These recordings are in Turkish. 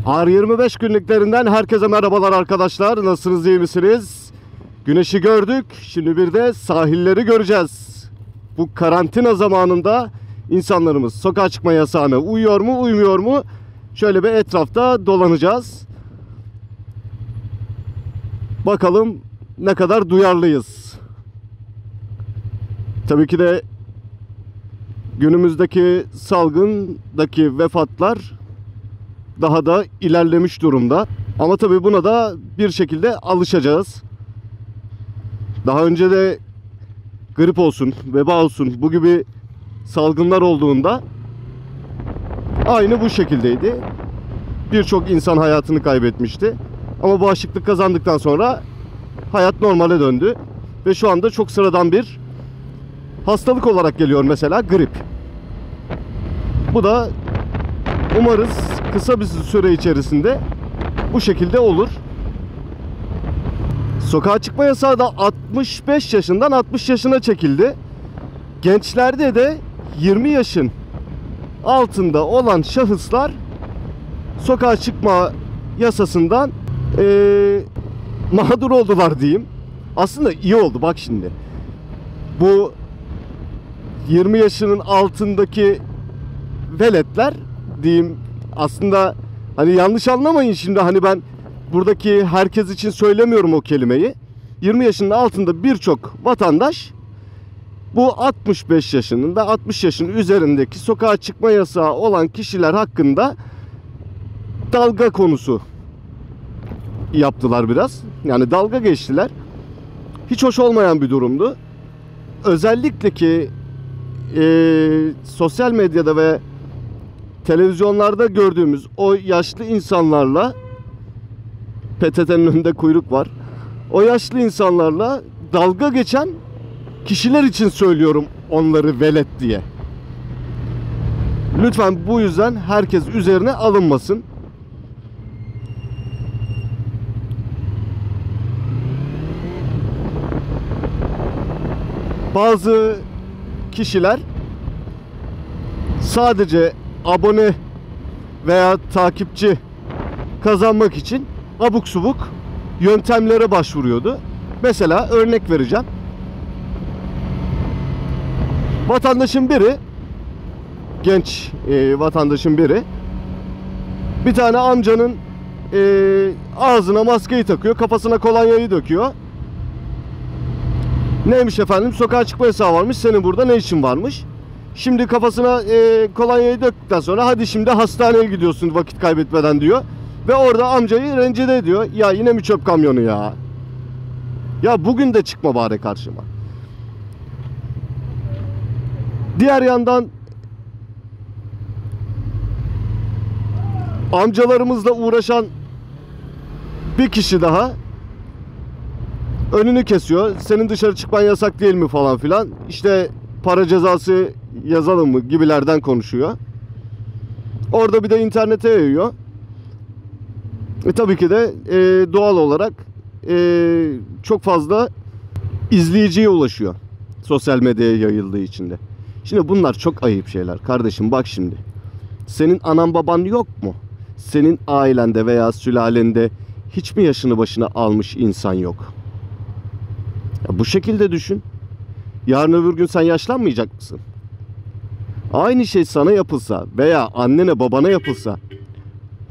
R25 günlüklerinden herkese merhabalar arkadaşlar. Nasılsınız, iyi misiniz? Güneşi gördük. Şimdi bir de sahilleri göreceğiz. Bu karantina zamanında insanlarımız sokağa çıkma yasağına uyuyor mu, uymuyor mu? Şöyle bir etrafta dolanacağız. Bakalım ne kadar duyarlıyız. Tabii ki de günümüzdeki salgındaki vefatlar daha da ilerlemiş durumda. Ama tabii buna da bir şekilde alışacağız. Daha önce de grip olsun, veba olsun bu gibi salgınlar olduğunda aynı bu şekildeydi. Birçok insan hayatını kaybetmişti. Ama bağışıklık kazandıktan sonra hayat normale döndü. Ve şu anda çok sıradan bir hastalık olarak geliyor mesela grip. Bu da umarız kısa bir süre içerisinde bu şekilde olur. Sokağa çıkma yasağı da 65 yaşından 60 yaşına çekildi. Gençlerde de 20 yaşın altında olan şahıslar sokağa çıkma yasasından mağdur oldular diyeyim. Aslında iyi oldu bak şimdi. Bu 20 yaşının altındaki veletler diyeyim, aslında hani yanlış anlamayın şimdi, hani ben buradaki herkes için söylemiyorum o kelimeyi. 20 yaşının altında birçok vatandaş bu 65 yaşının ve 60 yaşın üzerindeki sokağa çıkma yasağı olan kişiler hakkında dalga konusu yaptılar biraz. Yani dalga geçtiler. Hiç hoş olmayan bir durumdu. Özellikle ki sosyal medyada ve televizyonlarda gördüğümüz o yaşlı insanlarla, PTT'nin önünde kuyruk var, o yaşlı insanlarla dalga geçen kişiler için söylüyorum onları velet diye. Lütfen bu yüzden herkes üzerine alınmasın. Bazı kişiler sadece abone veya takipçi kazanmak için abuk subuk yöntemlere başvuruyordu. Mesela örnek vereceğim. Vatandaşın biri, genç vatandaşın biri, bir tane amcanın ağzına maskeyi takıyor, kafasına kolonyayı döküyor. Neymiş efendim? Sokağa çıkma yasağı varmış. Senin burada ne işin varmış? Şimdi kafasına kolonyayı döktükten sonra hadi şimdi hastaneye gidiyorsun vakit kaybetmeden diyor. Ve orada amcayı rencide ediyor. Ya yine mi çöp kamyonu ya? Ya bugün de çıkma bari karşıma. Diğer yandan amcalarımızla uğraşan bir kişi daha önünü kesiyor. Senin dışarı çıkman yasak değil mi falan filan. İşte para cezası yazalım mı gibilerden konuşuyor. Orada bir de internete yayıyor. Tabii ki de doğal olarak çok fazla izleyiciye ulaşıyor. Sosyal medyaya yayıldığı için de. Şimdi bunlar çok ayıp şeyler. Kardeşim bak şimdi. Senin anan baban yok mu? Senin ailende veya sülalende hiç mi yaşını başına almış insan yok? Ya bu şekilde düşün. Yarın öbür gün sen yaşlanmayacak mısın? Aynı şey sana yapılsa veya annene babana yapılsa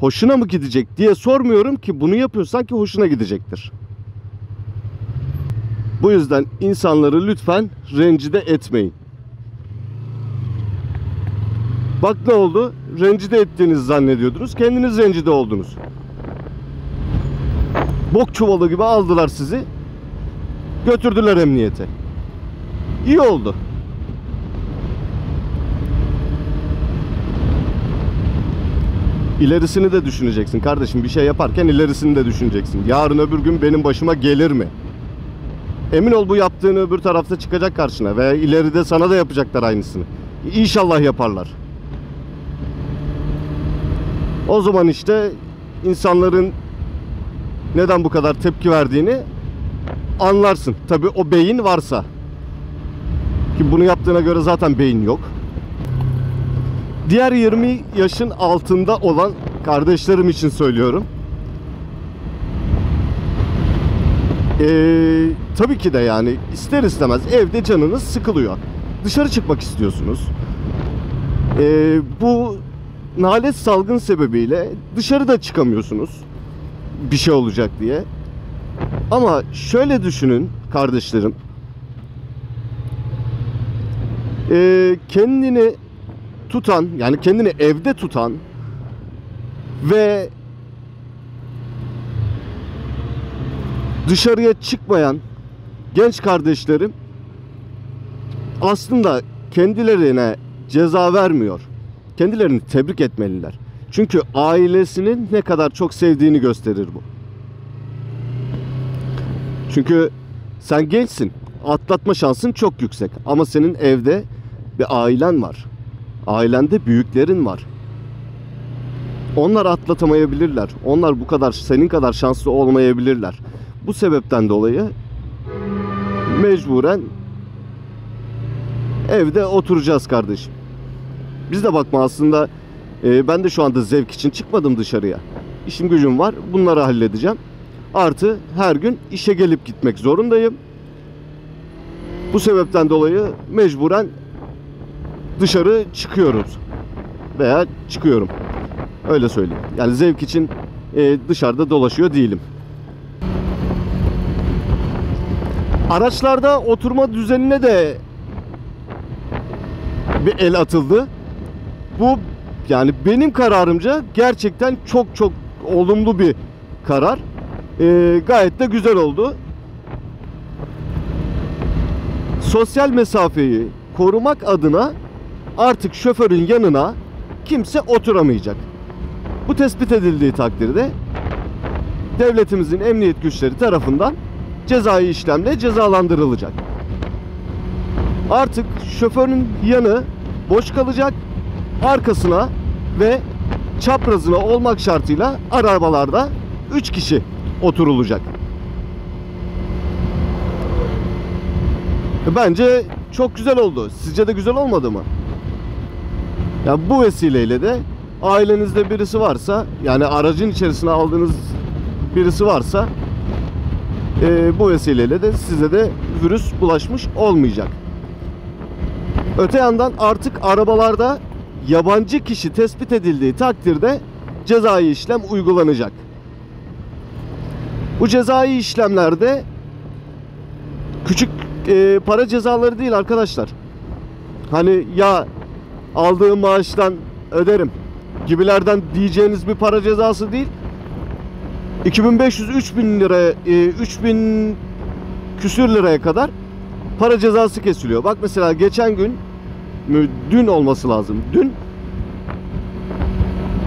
hoşuna mı gidecek diye sormuyorum ki, bunu yapıyorsan ki hoşuna gidecektir. Bu yüzden insanları lütfen rencide etmeyin. Bak ne oldu? Rencide ettiğinizi zannediyordunuz. Kendiniz rencide oldunuz. Bok çuvalı gibi aldılar sizi. Götürdüler emniyete. İyi oldu. İlerisini de düşüneceksin kardeşim. Bir şey yaparken ilerisini de düşüneceksin. Yarın öbür gün benim başıma gelir mi? Emin ol bu yaptığını öbür tarafta çıkacak karşına. Veya ileride sana da yapacaklar aynısını. İnşallah yaparlar. O zaman işte insanların neden bu kadar tepki verdiğini anlarsın. Tabii o beyin varsa. Ki bunu yaptığına göre zaten beyin yok. Diğer 20 yaşın altında olan kardeşlerim için söylüyorum. Tabii ki de yani ister istemez evde canınız sıkılıyor. Dışarı çıkmak istiyorsunuz. Bu nalet salgın sebebiyle dışarıda çıkamıyorsunuz. Bir şey olacak diye. Ama şöyle düşünün kardeşlerim. Kendini tutan, yani kendini evde tutan ve dışarıya çıkmayan genç kardeşlerim aslında kendilerine ceza vermiyor. Kendilerini tebrik etmeliler. Çünkü ailesinin ne kadar çok sevdiğini gösterir bu. Çünkü sen gençsin. Atlatma şansın çok yüksek. Ama senin evde bir ailen var. Ailende büyüklerin var. Onlar atlatamayabilirler. Onlar bu kadar senin kadar şanslı olmayabilirler. Bu sebepten dolayı mecburen evde oturacağız kardeşim. Biz de bakma aslında ben de şu anda zevk için çıkmadım dışarıya. İşim gücüm var. Bunları halledeceğim. Artı her gün işe gelip gitmek zorundayım. Bu sebepten dolayı mecburen dışarı çıkıyoruz. Veya çıkıyorum. Öyle söyleyeyim. Yani zevk için dışarıda dolaşıyor değilim. Araçlarda oturma düzenine de bir el atıldı. Bu yani benim kararımca gerçekten çok çok olumlu bir karar. Gayet de güzel oldu. Sosyal mesafeyi korumak adına artık şoförün yanına kimse oturamayacak. Bu tespit edildiği takdirde devletimizin emniyet güçleri tarafından cezai işlemle cezalandırılacak. Artık şoförün yanı boş kalacak. Arkasına ve çaprazına olmak şartıyla arabalarda 3 kişi oturulacak. Bence çok güzel oldu. Sizce de güzel olmadı mı? Ya bu vesileyle de ailenizde birisi varsa, yani aracın içerisine aldığınız birisi varsa bu vesileyle de size de virüs bulaşmış olmayacak. Öte yandan artık arabalarda yabancı kişi tespit edildiği takdirde cezai işlem uygulanacak. Bu cezai işlemlerde küçük para cezaları değil arkadaşlar. Hani ya aldığım maaştan öderim gibilerden diyeceğiniz bir para cezası değil. 2500-3000 liraya 3000 küsür liraya kadar para cezası kesiliyor. Bak mesela geçen gün, dün olması lazım. Dün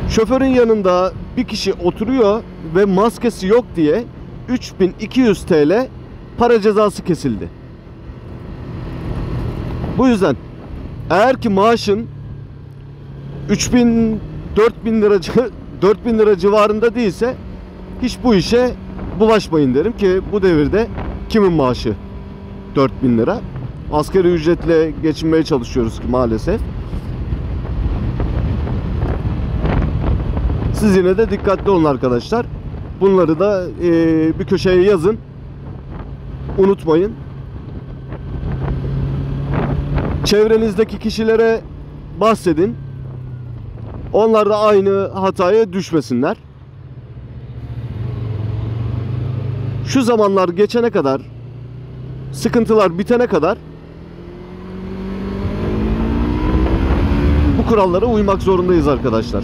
şoförün yanında bir kişi oturuyor ve maskesi yok diye 3200 TL para cezası kesildi. Bu yüzden eğer ki maaşın 3000 4000 lira civarında değilse hiç bu işe bulaşmayın derim ki bu devirde kimin maaşı 4000 lira? Asgari ücretle geçinmeye çalışıyoruz ki maalesef. Siz yine de dikkatli olun arkadaşlar. Bunları da bir köşeye yazın. Unutmayın. Çevrenizdeki kişilere bahsedin. Onlar da aynı hataya düşmesinler. Şu zamanlar geçene kadar, sıkıntılar bitene kadar bu kurallara uymak zorundayız arkadaşlar.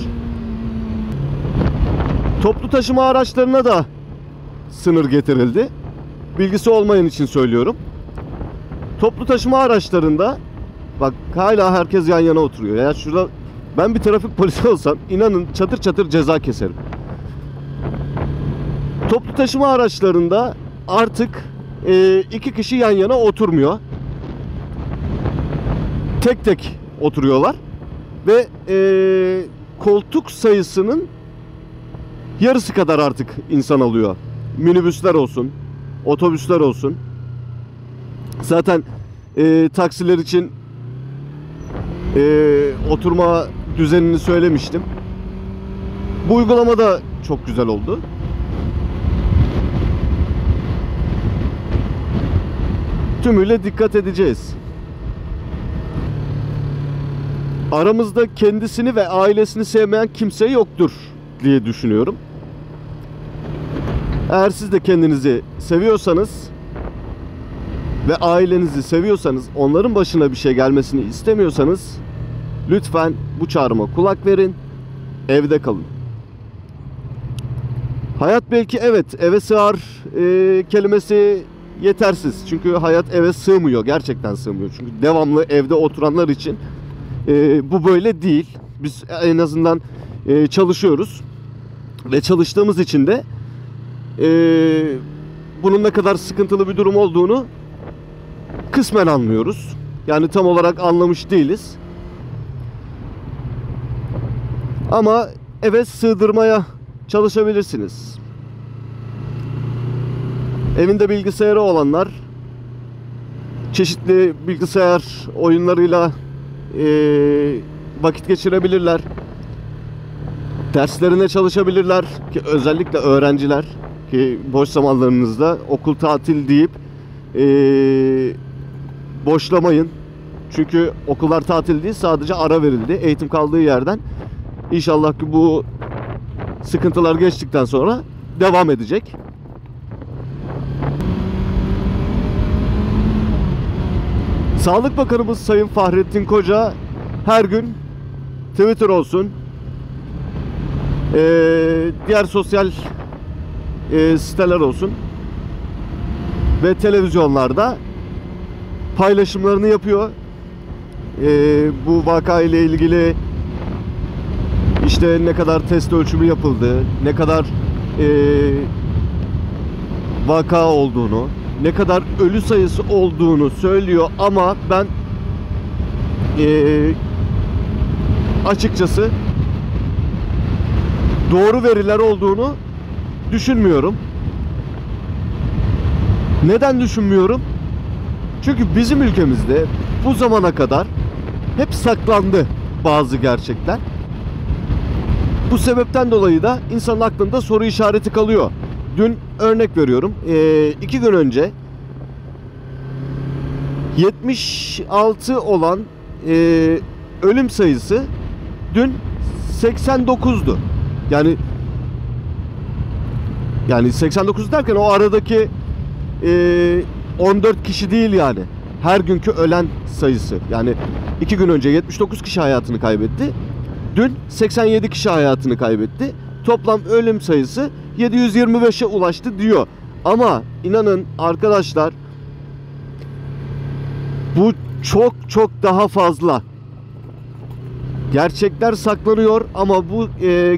Toplu taşıma araçlarına da sınır getirildi. Bilgisi olmayan için söylüyorum. Toplu taşıma araçlarında bak hala herkes yan yana oturuyor. Ya şurada ben bir trafik polisi olsam inanın çatır çatır ceza keserim. Toplu taşıma araçlarında artık 2 kişi yan yana oturmuyor. Tek tek oturuyorlar ve koltuk sayısının yarısı kadar artık insan alıyor. Minibüsler olsun, otobüsler olsun. Zaten taksiler için oturma düzenini söylemiştim. Bu uygulama da çok güzel oldu. Tümüyle dikkat edeceğiz. Aramızda kendisini ve ailesini sevmeyen kimse yoktur diye düşünüyorum. Eğer siz de kendinizi seviyorsanız ve ailenizi seviyorsanız, onların başına bir şey gelmesini istemiyorsanız lütfen bu çağrıma kulak verin, evde kalın. Hayat belki evet eve sığar kelimesi yetersiz. Çünkü hayat eve sığmıyor, gerçekten sığmıyor. Çünkü devamlı evde oturanlar için bu böyle değil. Biz en azından çalışıyoruz ve çalıştığımız için de bunun ne kadar sıkıntılı bir durum olduğunu kısmen anlıyoruz. Yani tam olarak anlamış değiliz. Ama eve sığdırmaya çalışabilirsiniz. Evinde bilgisayarı olanlar çeşitli bilgisayar oyunlarıyla vakit geçirebilirler. Derslerine çalışabilirler ki özellikle öğrenciler ki boş zamanlarınızda okul tatil deyip boşlamayın. Çünkü okullar tatil değil, sadece ara verildi eğitim kaldığı yerden. İnşallah ki bu sıkıntılar geçtikten sonra devam edecek. Sağlık Bakanımız Sayın Fahrettin Koca her gün Twitter olsun, diğer sosyal siteler olsun ve televizyonlarda paylaşımlarını yapıyor. Bu vaka ile ilgili işte ne kadar test ölçümü yapıldı, ne kadar vaka olduğunu, ne kadar ölü sayısı olduğunu söylüyor ama ben açıkçası doğru veriler olduğunu düşünmüyorum. Neden düşünmüyorum? Çünkü bizim ülkemizde bu zamana kadar hep saklandı bazı gerçekler. Bu sebepten dolayı da insanın aklında soru işareti kalıyor. Dün örnek veriyorum. 2 gün önce 76 olan ölüm sayısı dün 89'du. Yani 89 derken o aradaki 14 kişi değil yani. Her günkü ölen sayısı. Yani 2 gün önce 79 kişi hayatını kaybetti. Dün 87 kişi hayatını kaybetti. Toplam ölüm sayısı 725'e ulaştı diyor. Ama inanın arkadaşlar, bu çok çok daha fazla. Gerçekler saklanıyor ama bu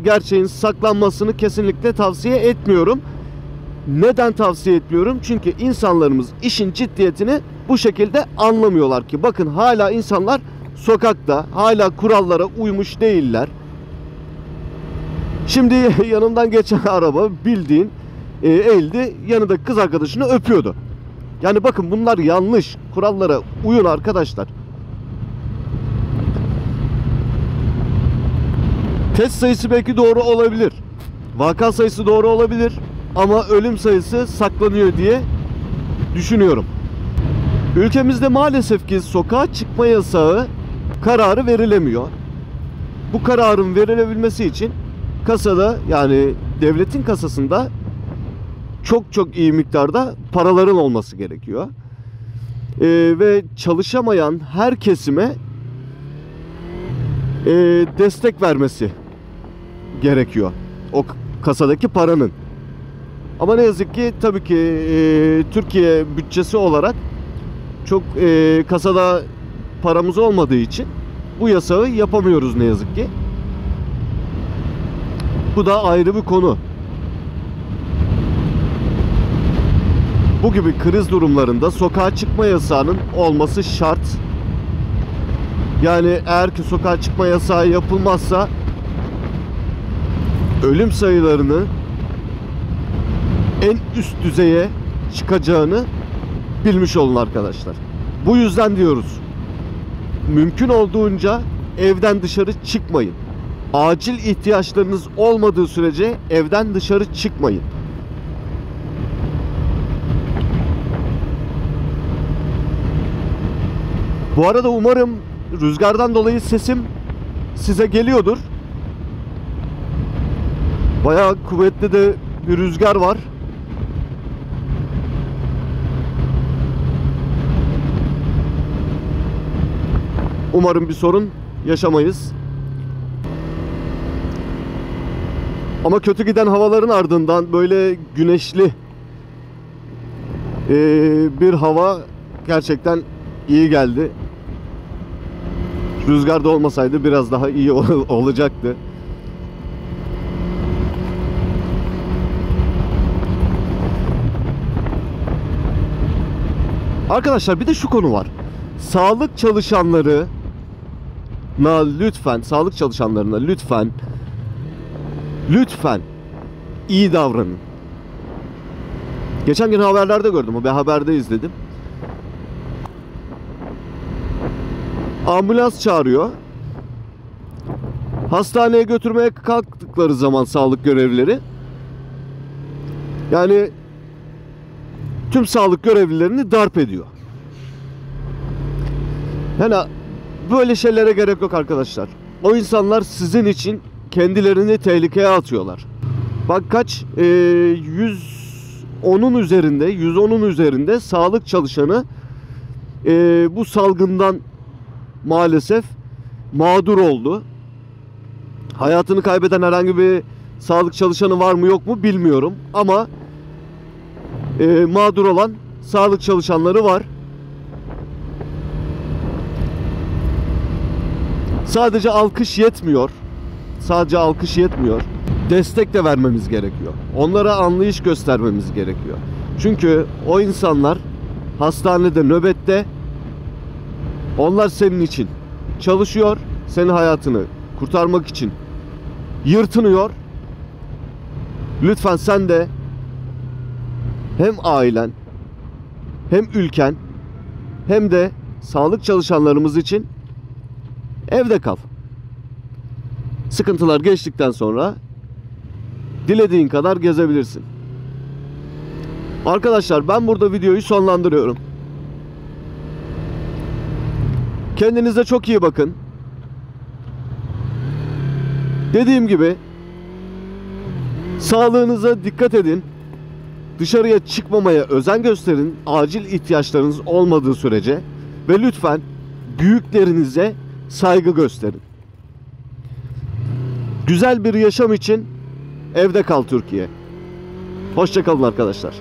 gerçeğin saklanmasını kesinlikle tavsiye etmiyorum. Neden tavsiye etmiyorum? Çünkü insanlarımız işin ciddiyetini bu şekilde anlamıyorlar ki. Bakın hala insanlar sokakta, hala kurallara uymuş değiller. Şimdi yanımdan geçen araba bildiğin eğildi, yanındaki kız arkadaşını öpüyordu. Yani bakın bunlar yanlış. Kurallara uyun arkadaşlar. Test sayısı belki doğru olabilir. Vaka sayısı doğru olabilir. Ama ölüm sayısı saklanıyor diye düşünüyorum. Ülkemizde maalesef ki sokağa çıkma yasağı kararı verilemiyor. Bu kararın verilebilmesi için kasada, yani devletin kasasında çok çok iyi miktarda paraların olması gerekiyor. Ve çalışamayan her kesime destek vermesi gerekiyor o kasadaki paranın. Ama ne yazık ki tabii ki Türkiye bütçesi olarak çok kasada paramız olmadığı için bu yasağı yapamıyoruz ne yazık ki. Bu da ayrı bir konu. Bu gibi kriz durumlarında sokağa çıkma yasağının olması şart. Yani eğer ki sokağa çıkma yasağı yapılmazsa ölüm sayılarını en üst düzeye çıkacağını bilmiş olun arkadaşlar. Bu yüzden diyoruz, mümkün olduğunca evden dışarı çıkmayın. Acil ihtiyaçlarınız olmadığı sürece evden dışarı çıkmayın. Bu arada umarım rüzgardan dolayı sesim size geliyordur. Bayağı kuvvetli de bir rüzgar var. Umarım bir sorun yaşamayız. Ama kötü giden havaların ardından böyle güneşli bir hava gerçekten iyi geldi. Rüzgar da olmasaydı biraz daha iyi olacaktı. Arkadaşlar bir de şu konu var. Sağlık çalışanlarına lütfen iyi davranın. Geçen gün haberlerde gördüm. Bir haberde izledim. Ambulans çağırıyor. Hastaneye götürmeye kalktıkları zaman sağlık görevlileri, yani tüm sağlık görevlilerini darp ediyor. Yani böyle şeylere gerek yok arkadaşlar. O insanlar sizin için kendilerini tehlikeye atıyorlar. Bak kaç 110'un üzerinde sağlık çalışanı bu salgından maalesef mağdur oldu. Hayatını kaybeden herhangi bir sağlık çalışanı var mı yok mu bilmiyorum. Ama mağdur olan sağlık çalışanları var. Sadece alkış yetmiyor. Destek de vermemiz gerekiyor. Onlara anlayış göstermemiz gerekiyor. Çünkü o insanlar hastanede nöbette. Onlar senin için çalışıyor. Senin hayatını kurtarmak için yırtınıyor. Lütfen sen de hem ailen, hem ülken, hem de sağlık çalışanlarımız için evde kal. Sıkıntılar geçtikten sonra dilediğin kadar gezebilirsin. Arkadaşlar ben burada videoyu sonlandırıyorum. Kendinize çok iyi bakın. Dediğim gibi sağlığınıza dikkat edin. Dışarıya çıkmamaya özen gösterin. Acil ihtiyaçlarınız olmadığı sürece. Ve lütfen büyüklerinize saygı gösterin. Güzel bir yaşam için evde kal Türkiye. Hoşça kalın arkadaşlar.